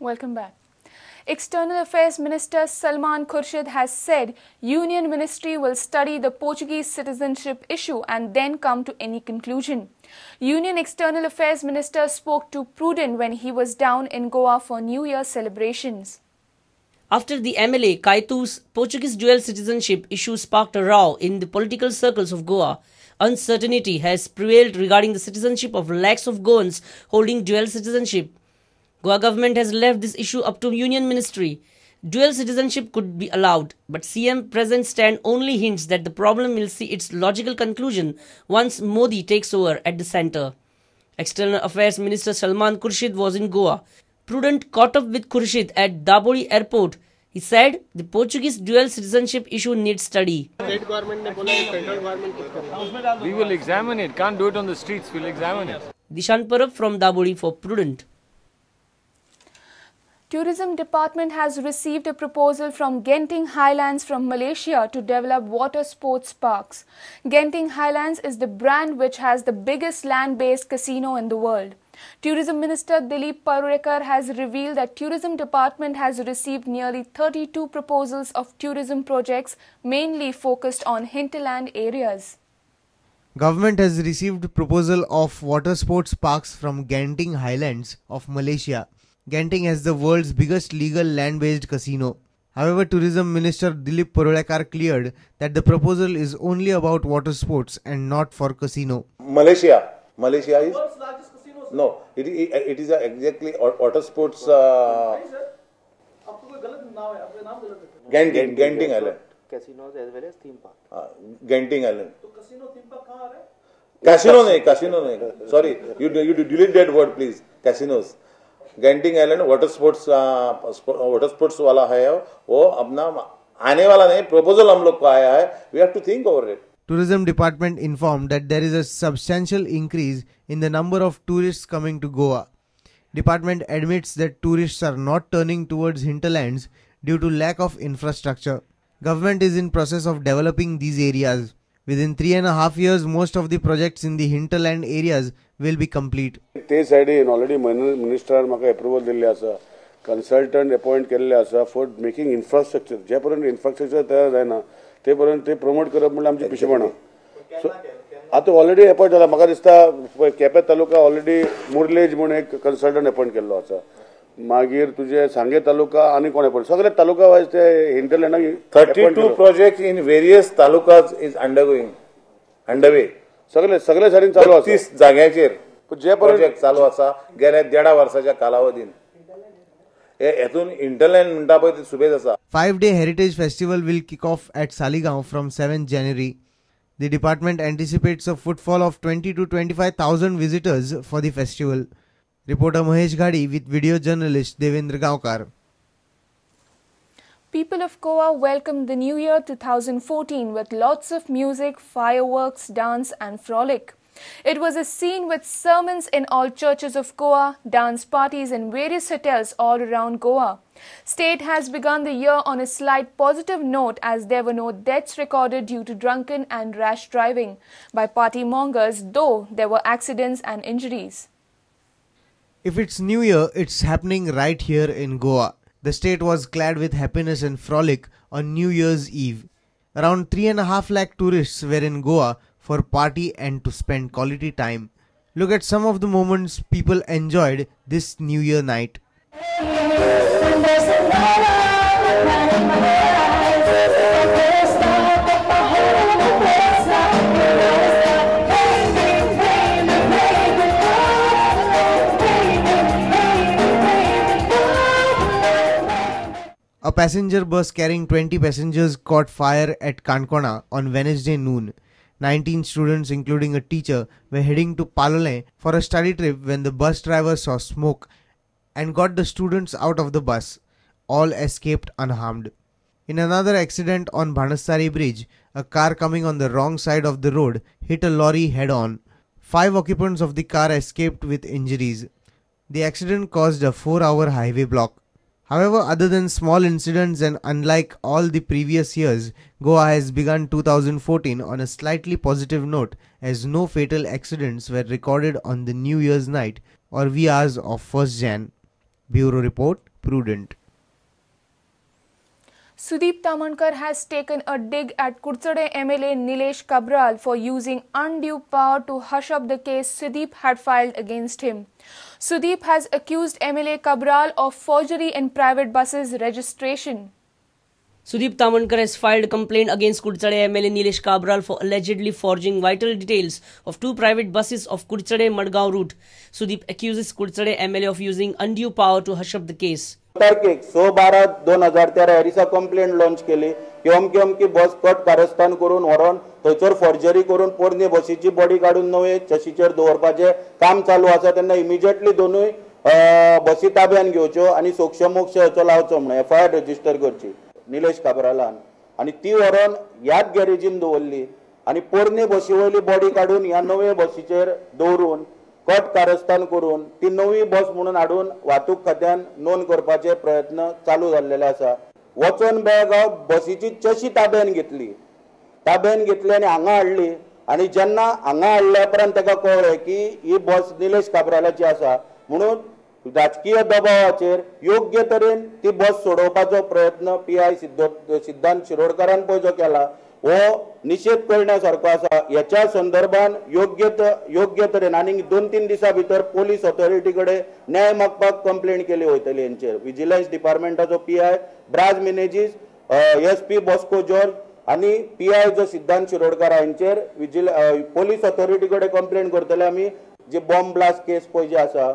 Welcome back. External Affairs Minister Salman Khurshid has said Union Ministry will study the Portuguese citizenship issue and then come to any conclusion. Union External Affairs Minister spoke to Prudent when he was down in Goa for New Year celebrations. After the MLA Kaitu's Portuguese dual citizenship issue sparked a row in the political circles of Goa, uncertainty has prevailed regarding the citizenship of lakhs of Goans holding dual citizenship. Goa government has left this issue up to Union Ministry. Dual citizenship could be allowed, but CM present stand only hints that the problem will see its logical conclusion once Modi takes over at the centre. External Affairs Minister Salman Khurshid was in Goa. Prudent caught up with Khurshid at Daboli airport. He said the Portuguese dual citizenship issue needs study. State government ne bola central government. We will examine it. Can't do it on the streets. We'll examine it. Dishan Parab from Daboli for Prudent. Tourism Department has received a proposal from Genting Highlands from Malaysia to develop water sports parks. Genting Highlands is the brand which has the biggest land-based casino in the world. Tourism Minister Dilip Parulekar has revealed that Tourism Department has received nearly 32 proposals of tourism projects mainly focused on hinterland areas. Government has received proposal of water sports parks from Genting Highlands of Malaysia. Genting has the world's biggest legal land-based casino. However, Tourism Minister Dilip Parulekar cleared that the proposal is only about water sports and not for casino. Malaysia is world's largest casino. No, it is exactly water sports. Genting Island. Casinos as well as theme park. Genting Island. So casino theme park कहाँ आ रहा है? Casino नहीं. Sorry, you delete that word please. Casinos. Genting Island water sports वाला है वो अपना आने वाला नहीं proposal हम लोग को आया है. We have to think over it. Tourism Department informed that there is a substantial increase in the number of tourists coming to Goa. Department admits that tourists are not turning towards hinterlands due to lack of infrastructure. Government is in process of developing these areas. Within 3.5 years, most of the projects in the hinterland areas will be complete. ते साइडी already minister म्हाका approval दिल्ले आसा, consultant appoint केल्ले आसा for making infrastructure. जे पर्यंत infrastructure तयार जायना, ते पर्यंत ते promote करप म्हणल्यार आमची पिशेपणां. So आता already appoint जाला, म्हाका दिसता केपें तालुका already मुरलेज म्हणून एक consultant appoint केल्लो आसा. मागीर तुझे सांगे तालुका आणि कोण appoint सगळे तालुका वाइज ते hinterland 32 projects in various talukas is underway. सगळे साइडीन चालू आसा. 30 जाग्याचेर जे प्रोजेक्ट चालू आसा गेल्या 1.5 वर्साच्या कालावधीन. हेतून hinterland म्हणटा पळय ती सुबेज आसा. 5-day heritage festival will kick off at Saligaon from 7th January. The department anticipates a footfall of 20 to 25,000 visitors for the festival. Reporter Mahesh Ghadi with video journalist Devendra Gaonkar. People of Goa welcomed the New Year 2014 with lots of music, fireworks, dance and frolic. It was a scene with sermons in all churches of Goa, dance parties in various hotels all around Goa. State has begun the year on a slight positive note as there were no deaths recorded due to drunken and rash driving by party mongers, though there were accidents and injuries. If it's New Year, it's happening right here in Goa. The state was clad with happiness and frolic on New Year's Eve. Around 3.5 lakh tourists were in Goa for party and to spend quality time. Look at some of the moments people enjoyed this New Year night. A passenger bus carrying 20 passengers caught fire at Kankona on Wednesday noon. 19 students, including a teacher, were heading to Palolem for a study trip when the bus driver saw smoke and got the students out of the bus. All escaped unharmed. In another accident on Bhanasari Bridge, a car coming on the wrong side of the road hit a lorry head-on. 5 occupants of the car escaped with injuries. The accident caused a 4-hour highway block. However, other than small incidents and unlike all the previous years, Goa has begun 2014 on a slightly positive note as no fatal accidents were recorded on the New Year's night or wee hours of 1st Jan. Bureau Report, Prudent. Sudeep Tamankar has taken a dig at Kurchade MLA Nilesh Cabral for using undue power to hush up the case Sudeep had filed against him. Sudeep has accused MLA Cabral of forgery in private buses registration. Sudeep Tamankar has filed a complaint against Kurchade MLA Nilesh Cabral for allegedly forging vital details of 2 private buses of Kurchade-Madgaon route. Sudeep accuses Kurchade MLA of using undue power to hush up the case. तारखेक 6/12/2013 Erisa complaint launch केली की अमकी बस cut कारस्थान करून व्हरून थंयसर forgery करून पोरणी बसीची बॉडी काढून नवे चशीचेर दवरपाचे काम चालू आसा तेन्ना इमिजिएटली दोनूय बसी ताब्यान घेवच्यो आणि सोक्षमोक्ष हेचो लावचो म्हणून FIR रजिस्टर करची निलेश काब्रालान आणि ती व्हरून ह्याच गॅरेजीन दवरली आणि पोरणी बसी वयली बॉडी काढून ह्या नवे बसीचेर दवरून कट कारस्थान करून ती नवी बस म्हणून हाडून वाहतूक खात्यान नोंद करपाचे प्रयत्न चालू झालेले आसा. वचून बेळगांव बसीची चशी ताब्यान घेतली आणि हांगा हाडली आणि जेन्ना हांगा हाडल्या उपरांत ताका कळ्ळें की ही बस निलेश काब्रालाची आसा म्हणून राजकीय दबावाचेर योग्य तरेन ती बस सोडोवपाचो प्रयत्न PI सिद्धांत शिरोडकरान पळय जो केला हो निषेध करण्यासारखो आसा. ह्याच्या संदर्भान योग्य तरेन आनी 2-3 दिसा भितर पोलीस ऑथॉरिटी कडेन न्याय मागपाक कंप्लेंट केली वयतली हेंचेर. विजिलन्स डिपार्टमेंटाचो PI ब्राज मिनेजीस, SP बॉस्को जॉर्ज आनी PI जो सिद्धांत शिरोडकर हांचेर पोलीस ऑथॉरिटी कडेन कंप्लेंट करतले आमी. जी बॉम्ब ब्लास्ट केस पळय जी आसा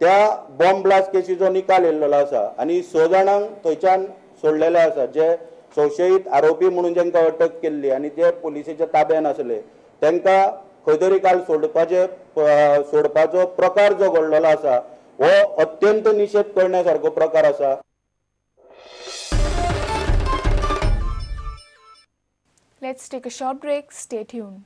त्या बॉम्ब ब्लास्ट केसीचो निकाल येयल्लो आसा आनी 6 जाणांक थंयच्यान सोडलेले आसा जे संशयीत आरोपी म्हणून जेंका अटक केल्ली आणि जे पोलिसेच्या ताब्यान आसले तांकां खंय तरी काल सोडपाचो प्रकार जो घडलेलो आसा हो अत्यंत निषेध करण्यासारको प्रकार आसा. Let's take a short break. Stay tuned.